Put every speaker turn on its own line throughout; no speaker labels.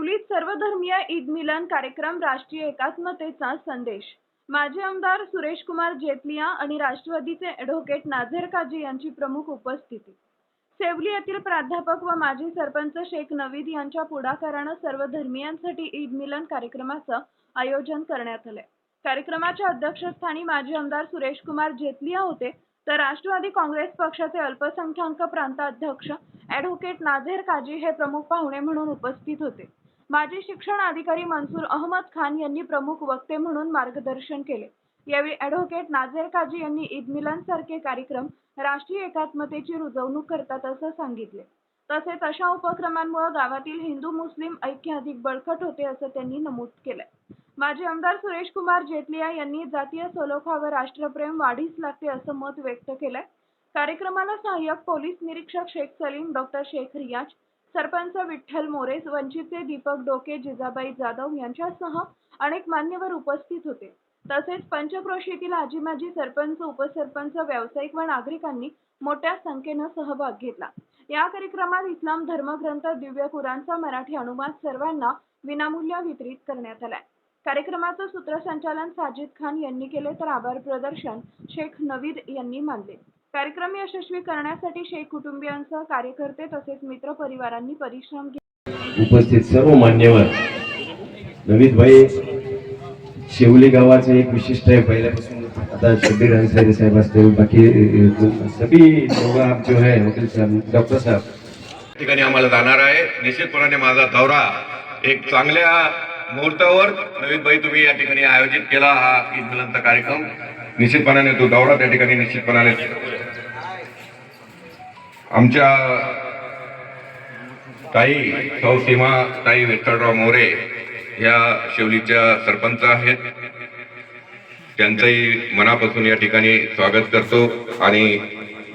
सेवलीत सर्वधर्मीय ईद मिलन कार्यक्रम राष्ट्रीय एकात्मतेचा संदेश। माजी आमदार सुरेशकुमार जेतलिया आणि राष्ट्रवादीचे ॲडव्होकेट नाझर काजी यांची प्रमुख उपस्थिती। सेवली येथील प्राध्यापक व माजी सरपंच शेख नवीद यांच्या पुढाकाराने सर्व धर्मियांसाठी ईद मिलन कार्यक्रमाचं आयोजन करण्यात आले। कार्यक्रमाच्या अध्यक्षस्थानी माजी आमदार सुरेशकुमार जेतलिया होते, तर राष्ट्रवादी काँग्रेस पक्षाचे अल्पसंख्याक प्रांताध्यक्ष ॲडव्होकेट नाझर काजी हे प्रमुख पाहुणे म्हणून उपस्थित होते। माजी शिक्षण अधिकारी मंसूर अहमद खान यांनी प्रमुख वक्ते म्हणून मार्गदर्शन केले। यावेळी ॲडव्होकेट नाझर काजी यांनी ईद मिलन सारखे कार्यक्रम राष्ट्रीय एकात्मतेची रुजवणूक करतात असं सांगितले। तसेच अशा उपक्रमांमुळे गावातील हिंदू मुस्लिम ऐक्य अधिक बळकट होते असं त्यांनी नमूद केले। माजी आमदार सुरेशकुमार जेतलिया यांनी जातीय सलोखा व राष्ट्रप्रेम वाढीस लागते असं मत व्यक्त केले। कार्यक्रमाला सहाय्यक पोलीस निरीक्षक शेख सलीम, डॉक्टर शेख रियाज, सरपंच विठ्ठल मोरे, वंचितचे दीपक डोके, जिजाबाई जाधव यांच्यासह अनेक मान्यवर उपस्थित होते। तसेच पंचक्रोशीतील आजी माजी सरपंच, उपसरपंच, व्यावसायिक व नागरिकांनी मोठ्या संख्येने सहभाग घेतला। या कार्यक्रमात इस्लाम धर्मग्रंथ दिव्य कुराणचा मराठी अनुवाद सर्वांना विनामूल्य वितरित करण्यात आला। कार्यक्रमाचं सूत्रसंचालन साजिद खान यांनी केले, तर आभार प्रदर्शन शेख नवीद यांनी मानले। कार्यक्रम यशस्वी करण्यासाठी शेख कुटुंबियांसह कार्यकर्ते तसेच मित्र परिवारांनी परिश्रम घेतले।
उपस्थित सर्व मान्यवर, नवीद भाई शेवली गावाचे एक विशिष्ट आहे, पहिल्यापासून आता शब्बीर अन्सारी साहेब असतील, बाकी सभी लोग आप जो है वकील साहब, डॉक्टर साहब
ठिकाणी आम्हाला जाणार आहे। निश्चितपणे माझा दौरा एक चांगल्या मुहूर्तावर नवीद भाई तुम्ही या ठिकाणी आयोजित केला हा ईद मिलनचा कार्यक्रम, निश्चितपणाने तो दौरा त्या ठिकाणी निश्चितपणाने आमच्या ताई सौ सीमा ताई विठ्ठलराव मोरे या शेवलीच्या सरपंच आहेत, त्यांचंही मनापासून या ठिकाणी स्वागत करतो आणि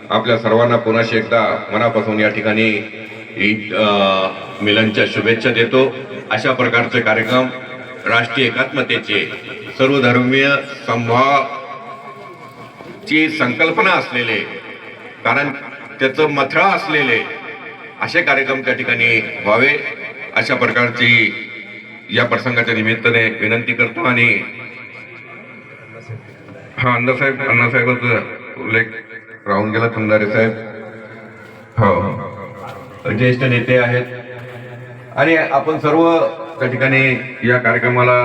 आपल्या सर्वांना पुन्हा एकदा मनापासून या ठिकाणी ईद मिलनच्या शुभेच्छा देतो। अशा प्रकारचे कार्यक्रम राष्ट्रीय एकात्मतेचे सर्वधर्मीय समभावाची संकल्पना असलेले, कारण त्याचं मथळा असलेले असे कार्यक्रम त्या ठिकाणी व्हावे, अशा प्रकारची या प्रसंगाच्या निमित्ताने विनंती करतो। आणि हा अण्णासाहेबच उल्लेख राहून गेला, खंदारे साहेब हो ज्येष्ठ नेते आहेत आणि आपण सर्व त्या ठिकाणी या कार्यक्रमाला